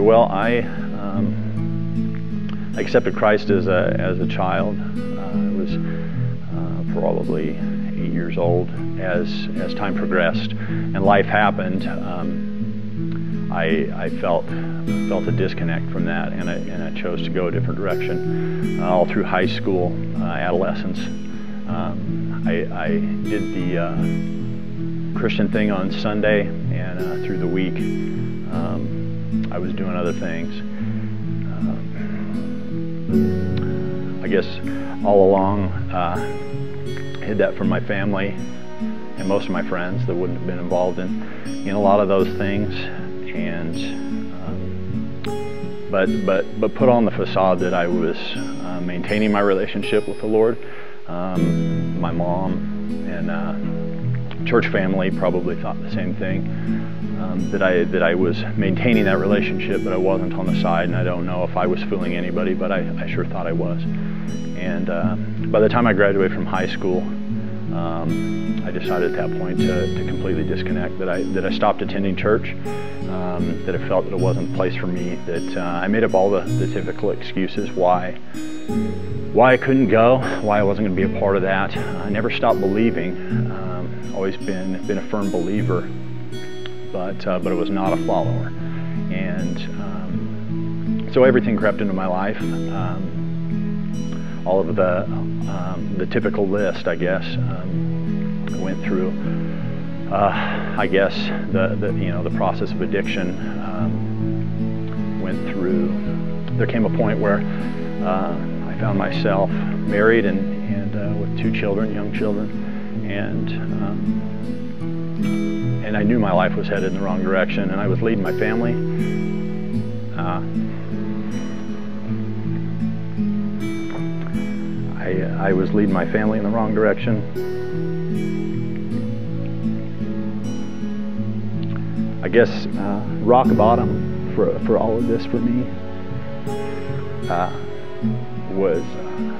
Well, I accepted Christ as a child. I was probably 8 years old. As time progressed and life happened, I felt a disconnect from that, and I chose to go a different direction. All through high school, adolescence, I did the Christian thing on Sunday, and through the week, I was doing other things. I guess all along, I hid that from my family and most of my friends that wouldn't have been involved in a lot of those things, and but put on the facade that I was maintaining my relationship with the Lord. My mom and church family probably thought the same thing, that I was maintaining that relationship, but I wasn't on the side, and I don't know if I was fooling anybody, but I sure thought I was. And by the time I graduated from high school, I decided at that point to completely disconnect, that I stopped attending church, that I felt that it wasn't the place for me, that I made up all the typical excuses why I couldn't go, why I wasn't going to be a part of that. I never stopped believing, always been a firm believer, but I was not a follower. And so everything crept into my life. All of the typical list, I guess, went through. I guess the process of addiction went through. There came a point where I found myself married and with 2 children, young children, and I knew my life was headed in the wrong direction, and I was leading my family. I was leading my family in the wrong direction. I guess rock bottom for all of this for me was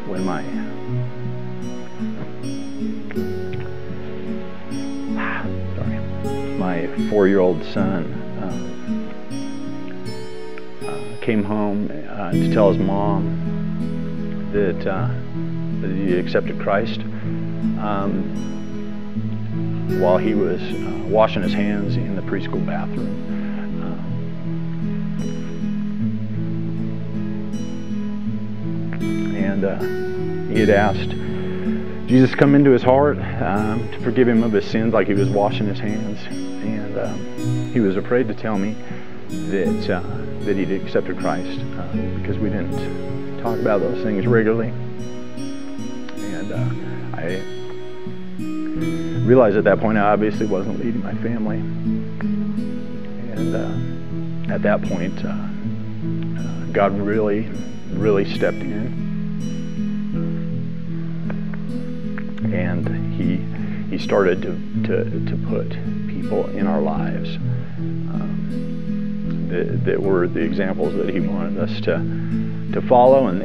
when my 4-year-old son came home to tell his mom that he accepted Christ while he was washing his hands in the preschool bathroom. And he had asked Jesus to come into his heart to forgive him of his sins, like he was washing his hands. And he was afraid to tell me that he'd accepted Christ because we didn't talk about those things regularly. And I realized at that point I obviously wasn't leading my family. And at that point, God really stepped in. And he started to put people in our lives that were the examples that he wanted us to follow, and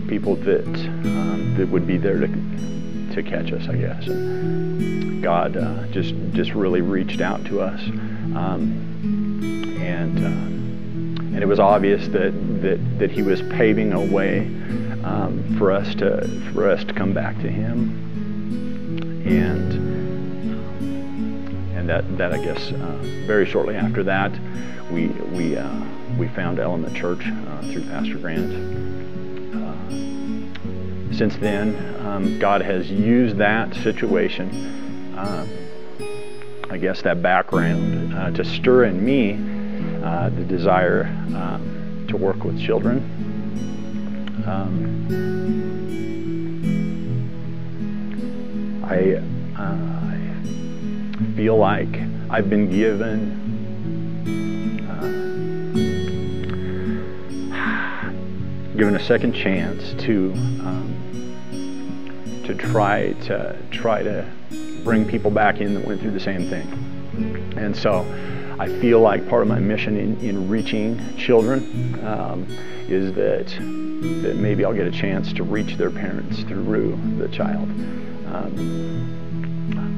people that would be there to catch us, I guess. And God just really reached out to us, and it was obvious that he was paving a way for us to come back to him, and that I guess very shortly after that we found Element Church through Pastor Grant. Since then, God has used that situation, I guess that background, to stir in me the desire to work with children. I feel like I've been given a second chance to try to bring people back in that went through the same thing. And so I feel like part of my mission in reaching children is that maybe I'll get a chance to reach their parents through the child.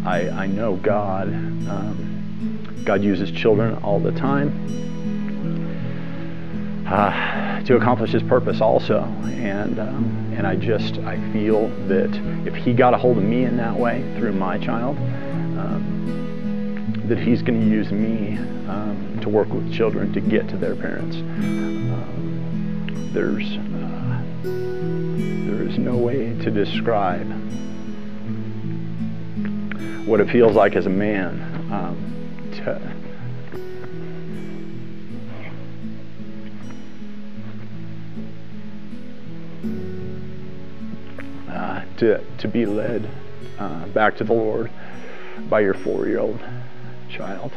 I know God uses children all the time. to accomplish His purpose also. And I feel that if He got a hold of me in that way through my child, that He's going to use me to work with children to get to their parents. There is no way to describe what it feels like as a man to be led back to the Lord by your 4-year-old child.